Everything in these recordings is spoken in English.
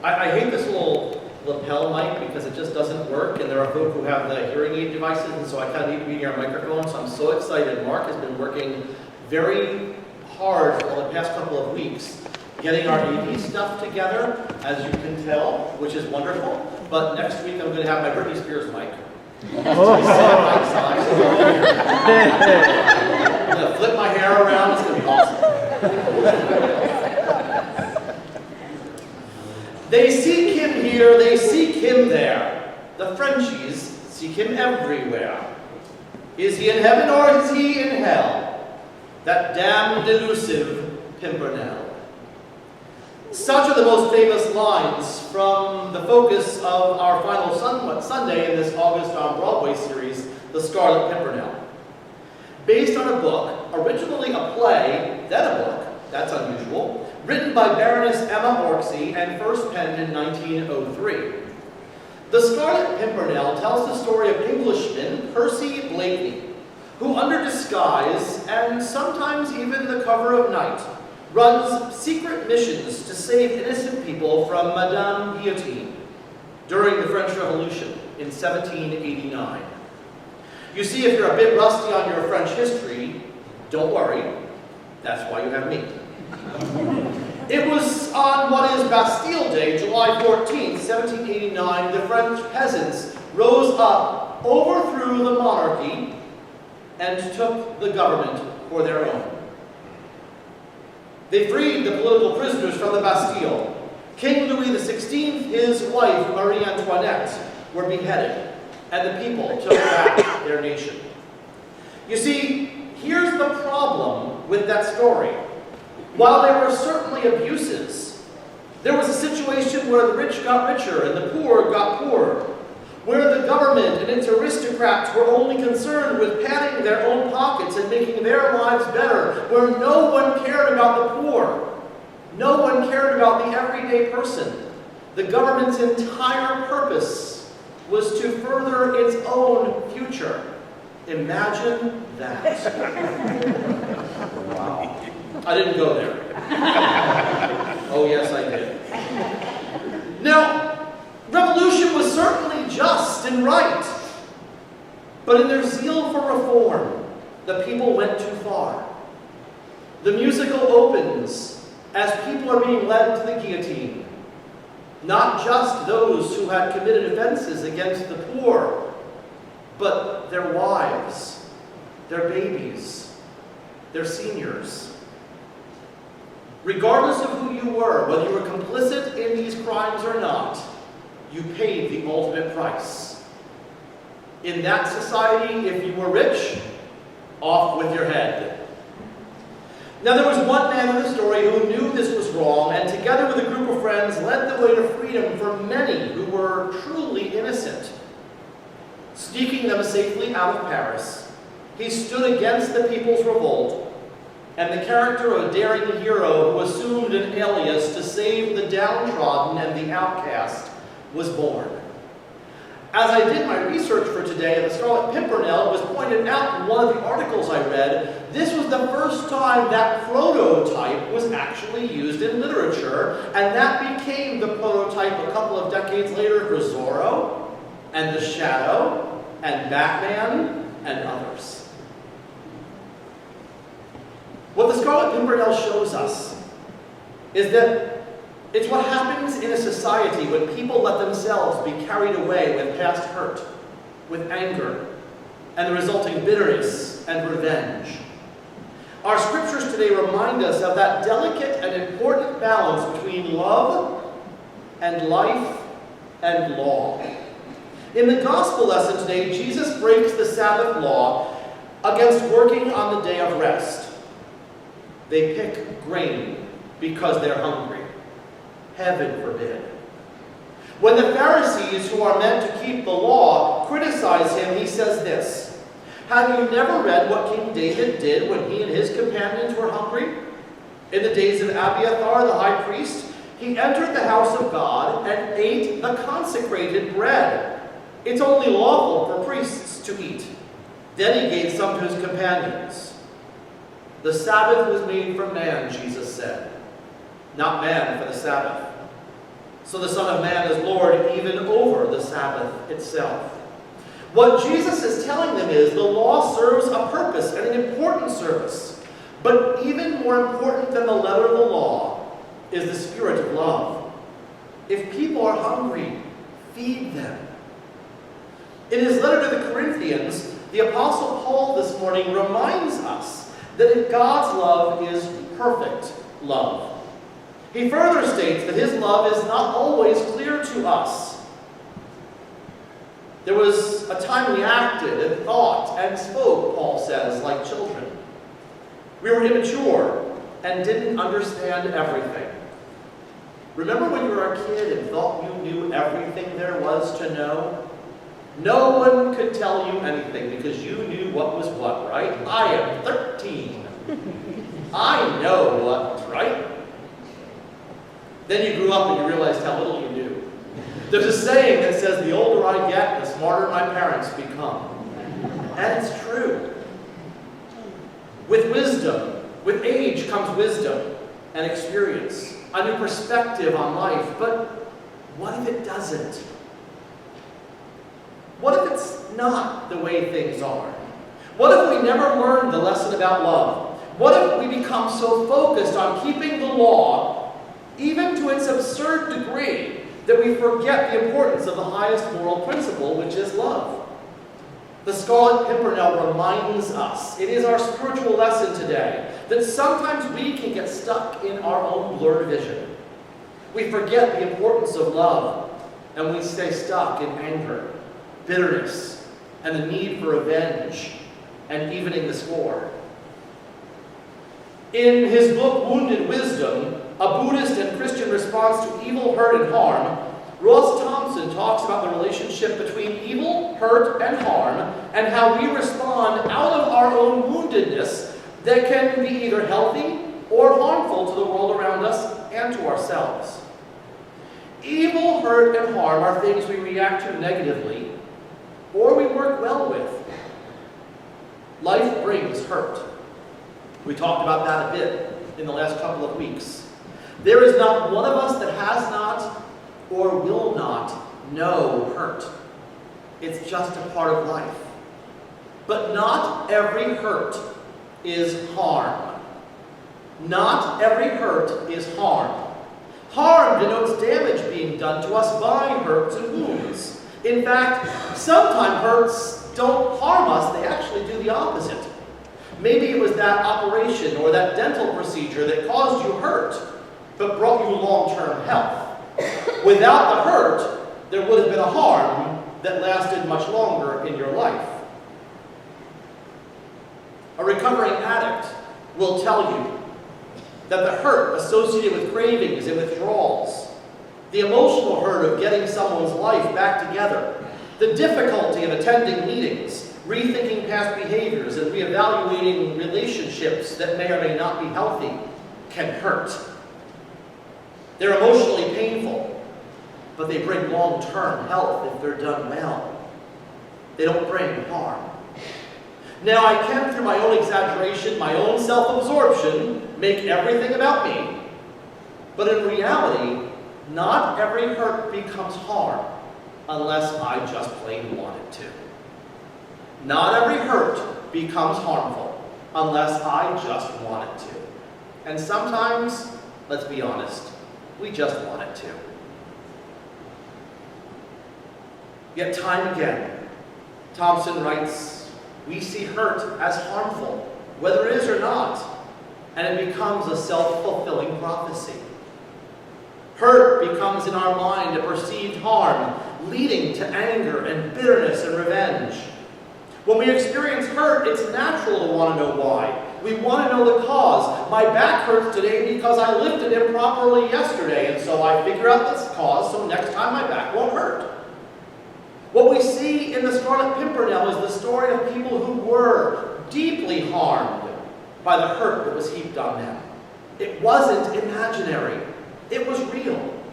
I hate this little lapel mic because it just doesn't work, and there are folk who have the hearing aid devices, and so I kind of need to be near a microphone, so I'm so excited. Mark has been working very hard for the past couple of weeks getting our AV stuff together, as you can tell, which is wonderful. But next week I'm going to have my Britney Spears mic. I'm going to flip my hair around. It's going to be awesome. They seek him here, they seek him there. The Frenchies seek him everywhere. Is he in heaven or is he in hell? That damned elusive Pimpernel. Such are the most famous lines from the focus of our final Sunday in this August on Broadway series, The Scarlet Pimpernel. Based on a book, originally a play, then a book, that's unusual, written by Baroness Emma Orczy and first penned in 1903. The Scarlet Pimpernel tells the story of Englishman Percy Blakeney, who under disguise, and sometimes even the cover of night, runs secret missions to save innocent people from Madame Guillotine during the French Revolution in 1789. You see, if you're a bit rusty on your French history, don't worry, that's why you have me. It was on what is Bastille Day, July 14th, 1789, the French peasants rose up, overthrew the monarchy, and took the government for their own. They freed the political prisoners from the Bastille. King Louis XVI, his wife Marie Antoinette, were beheaded, and the people took back their nation. You see, here's the problem with that story. While there were certainly abuses, there was a situation where the rich got richer and the poor got poorer, where the government and its aristocrats were only concerned with padding their own pockets and making their lives better, where no one cared about the poor, no one cared about the everyday person. The government's entire purpose was to further its own future. Imagine that. Wow. I didn't go there. Oh yes, I did. Now, revolution was certainly just and right, but in their zeal for reform, the people went too far. The musical opens as people are being led to the guillotine. Not just those who had committed offenses against the poor, but their wives, their babies, their seniors. Regardless of who you were, whether you were complicit in these crimes or not, you paid the ultimate price. In that society, if you were rich, off with your head. Now there was one man in the story who knew this was wrong, and together with a group of friends led the way to freedom for many who were truly innocent. Sneaking them safely out of Paris, he stood against the people's revolt, and the character of a daring hero who assumed an alias to save the downtrodden and the outcast was born. As I did my research for today, the Scarlet Pimpernel was pointed out in one of the articles I read. This was the first time that prototype was actually used in literature, and that became the prototype a couple of decades later for Zorro, and The Shadow, and Batman, and others. What the Scarlet Pimpernel shows us is that it's what happens in a society when people let themselves be carried away with past hurt, with anger, and the resulting bitterness and revenge. Our scriptures today remind us of that delicate and important balance between love and life and law. In the gospel lesson today, Jesus breaks the Sabbath law against working on the day of rest. They pick grain because they're hungry. Heaven forbid. When the Pharisees, who are meant to keep the law, criticize him, he says this: "Have you never read what King David did when he and his companions were hungry? In the days of Abiathar the high priest, he entered the house of God and ate the consecrated bread. It's only lawful for priests to eat. Then he gave some to his companions. The Sabbath was made for man," Jesus said, "not man for the Sabbath. So the Son of Man is Lord even over the Sabbath itself. What Jesus is telling them is the law serves a purpose and an important service. But even more important than the letter of the law is the spirit of love. If people are hungry, feed them. In his letter to the Corinthians, the Apostle Paul this morning reminds us that God's love is perfect love. He further states that his love is not always clear to us. There was a time we acted and thought and spoke, Paul says, like children. We were immature and didn't understand everything. Remember when you were a kid and thought you knew everything there was to know? No one could tell you anything because you knew what was what, right? I am 13. I know what's right. Then you grew up and you realized how little you knew. There's a saying that says, the older I get, the smarter my parents become. And it's true. With wisdom, with age comes wisdom and experience, a new perspective on life. But what if it doesn't? What if it's not the way things are? What if we never learned the lesson about love? What if we become so focused on keeping the law, even to its absurd degree, that we forget the importance of the highest moral principle, which is love? The Scarlet Pimpernel reminds us, it is our spiritual lesson today, that sometimes we can get stuck in our own blurred vision. We forget the importance of love, and we stay stuck in anger, bitterness, and the need for revenge, and evening the score. In his book, Wounded Wisdom, a Buddhist and Christian response to evil, hurt, and harm, Ross Thompson talks about the relationship between evil, hurt, and harm, and how we respond out of our own woundedness that can be either healthy or harmful to the world around us and to ourselves. Evil, hurt, and harm are things we react to negatively, or we work well with. Life brings hurt. We talked about that a bit in the last couple of weeks. There is not one of us that has not or will not know hurt. It's just a part of life. But not every hurt is harm. Not every hurt is harm. Harm denotes damage being done to us by hurts and wounds. In fact, sometimes hurts don't harm us, they actually do the opposite. Maybe it was that operation or that dental procedure that caused you hurt, but brought you long-term health. Without the hurt, there would have been a harm that lasted much longer in your life. A recovering addict will tell you that the hurt associated with cravings and withdrawals, the emotional hurt of getting someone's life back together, the difficulty of attending meetings, rethinking past behaviors, and reevaluating relationships that may or may not be healthy can hurt. They're emotionally painful, but they bring long-term health if they're done well. They don't bring harm. Now, I can, through my own exaggeration, my own self-absorption, make everything about me. But in reality, not every hurt becomes harm unless I just plain want it to. Not every hurt becomes harmful unless I just want it to. And sometimes, let's be honest, we just want it to. Yet time again, Thompson writes, we see hurt as harmful, whether it is or not, and it becomes a self-fulfilling prophecy. Hurt becomes in our mind a perceived harm, leading to anger and bitterness and revenge. When we experience hurt, it's natural to want to know why. We want to know the cause. My back hurts today because I lifted improperly yesterday, and so I figure out this cause so next time my back won't hurt. What we see in the Scarlet Pimpernel is the story of people who were deeply harmed by the hurt that was heaped on them. It wasn't imaginary. It was real.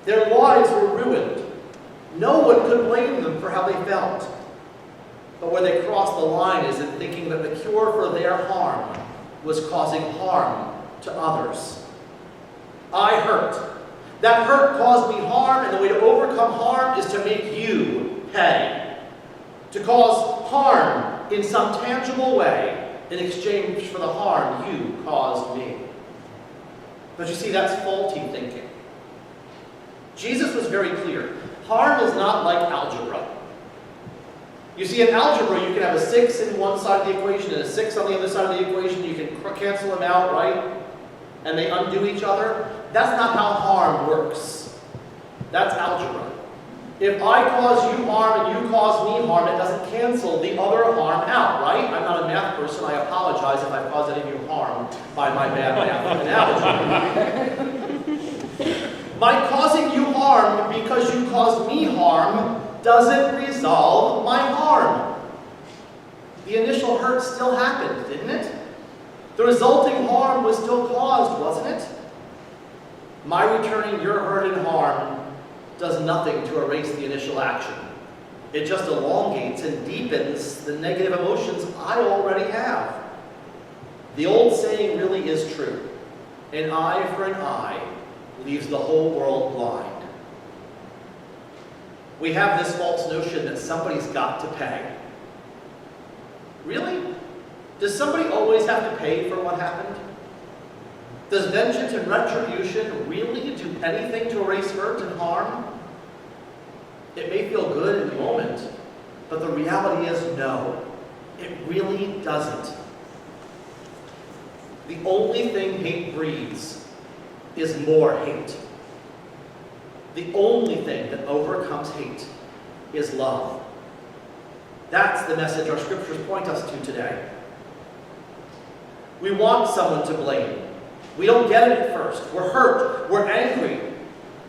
Their lives were ruined. No one could blame them for how they felt. But where they crossed the line is in thinking that the cure for their harm was causing harm to others. I hurt. That hurt caused me harm, and the way to overcome harm is to make you pay. To cause harm in some tangible way in exchange for the harm you caused me. But you see, that's faulty thinking. Jesus was very clear. Harm is not like algebra. You see, in algebra, you can have a 6 in one side of the equation and a 6 on the other side of the equation. You can cancel them out, right? And they undo each other. That's not how harm works. That's algebra. If I cause you harm and you cause me harm, it doesn't cancel the other harm out, right? I'm not a math person. I apologize if I've caused any of you harm by my bad math analogy. My causing you harm because you caused me harm doesn't resolve my harm. The initial hurt still happened, didn't it? The resulting harm was still caused, wasn't it? My returning your hurt and harm does nothing to erase the initial action. It just elongates and deepens the negative emotions I already have. The old saying really is true. An eye for an eye leaves the whole world blind. We have this false notion that somebody's got to pay. Really? Does somebody always have to pay for what happened? Does vengeance and retribution really do anything to erase hurt and harm? It may feel good in the moment, but the reality is no, it really doesn't. The only thing hate breeds is more hate. The only thing that overcomes hate is love. That's the message our scriptures point us to today. We want someone to blame. We don't get it at first. We're hurt. We're angry.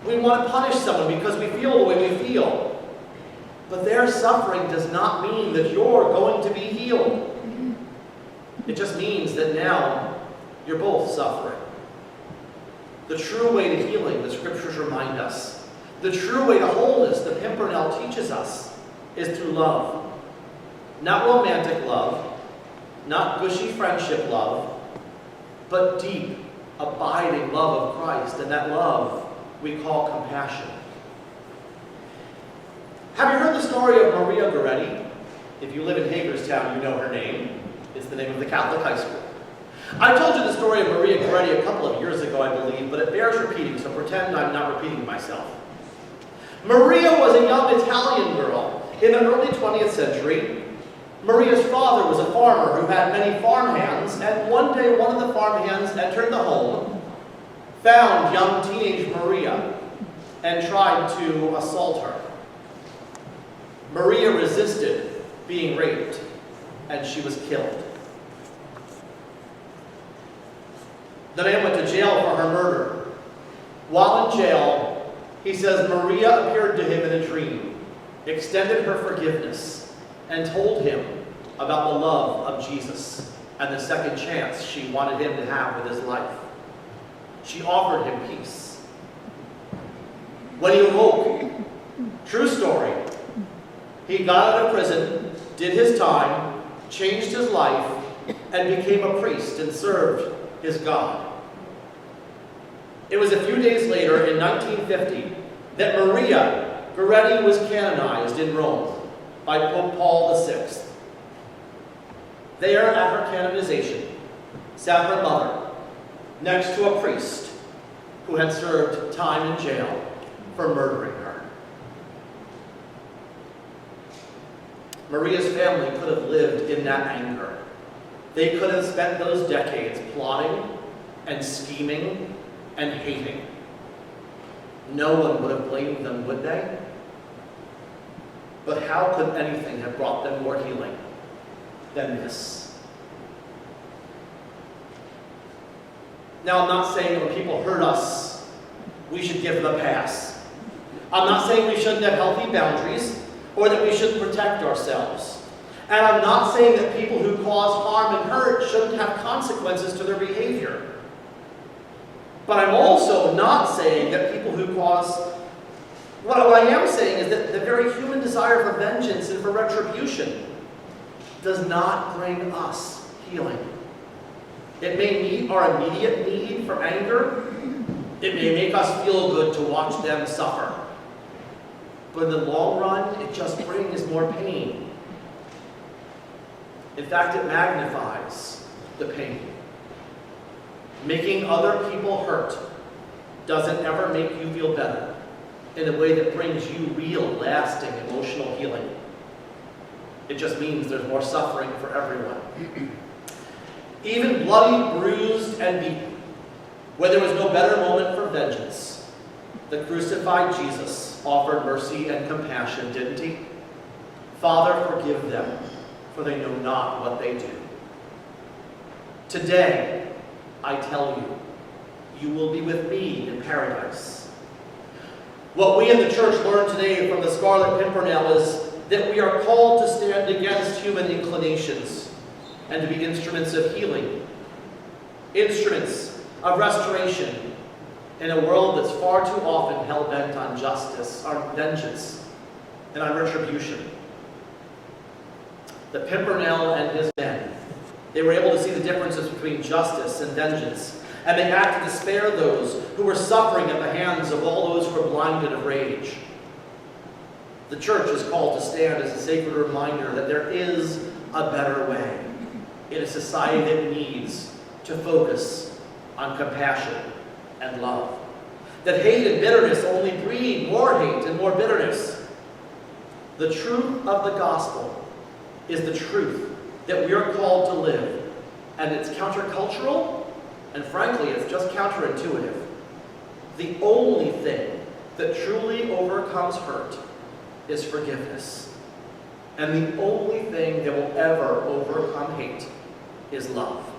We want to punish someone because we feel the way we feel. But their suffering does not mean that you're going to be healed. It just means that now you're both suffering. The true way to healing, the scriptures remind us, the true way to wholeness, the Pimpernel teaches us, is through love. Not romantic love, not gushy friendship love, but deep, abiding love of Christ, and that love we call compassion. Have you heard the story of Maria Goretti? If you live in Hagerstown, you know her name. It's the name of the Catholic high school. I told you the story of Maria Goretti a couple of years ago, I believe, but it bears repeating, so pretend I'm not repeating myself. Maria was a young Italian girl in the early 20th century. Maria's father was a farmer who had many farmhands, and one day one of the farmhands entered the home, found young teenage Maria, and tried to assault her. Maria resisted being raped, and she was killed. The man went to jail for her murder. While in jail, he says Maria appeared to him in a dream, extended her forgiveness, and told him about the love of Jesus and the second chance she wanted him to have with his life. She offered him peace. When he awoke, true story, he got out of prison, did his time, changed his life, and became a priest and served his God. It was a few days later, in 1950, that Maria Goretti was canonized in Rome by Pope Paul VI. There at her canonization sat her mother next to a priest who had served time in jail for murdering her. Maria's family could have lived in that anger. They could have spent those decades plotting and scheming and hating. No one would have blamed them, would they? But how could anything have brought them more healing than this? Now, I'm not saying that when people hurt us, we should give them a pass. I'm not saying we shouldn't have healthy boundaries or that we shouldn't protect ourselves. And I'm not saying that people who cause harm and hurt shouldn't have consequences to their behavior. But I'm also not saying that people who cause... What I am saying is that the very human desire for vengeance and for retribution does not bring us healing. It may meet our immediate need for anger, It may make us feel good to watch them suffer. But in the long run, it just brings more pain. In fact, it magnifies the pain. Making other people hurt doesn't ever make you feel better in a way that brings you real, lasting emotional healing. It just means there's more suffering for everyone. Even bloody, bruised, and beaten, where there was no better moment for vengeance, the crucified Jesus offered mercy and compassion, didn't he? Father, forgive them, for they know not what they do. Today, I tell you, you will be with me in paradise. What we in the church learn today from the Scarlet Pimpernel is that we are called to stand against human inclinations and to be instruments of healing, instruments of restoration in a world that's far too often hell-bent on justice, on vengeance, and on retribution. The Pimpernel and his men, they were able to see the differences between justice and vengeance, and they acted to spare those who were suffering at the hands of all those who were blinded of rage. The church is called to stand as a sacred reminder that there is a better way in a society that needs to focus on compassion and love. That hate and bitterness only breed more hate and more bitterness. The truth of the gospel is the truth that we are called to live, and it's countercultural, and frankly, it's just counterintuitive. The only thing that truly overcomes hurt is forgiveness. And the only thing that will ever overcome hate is love.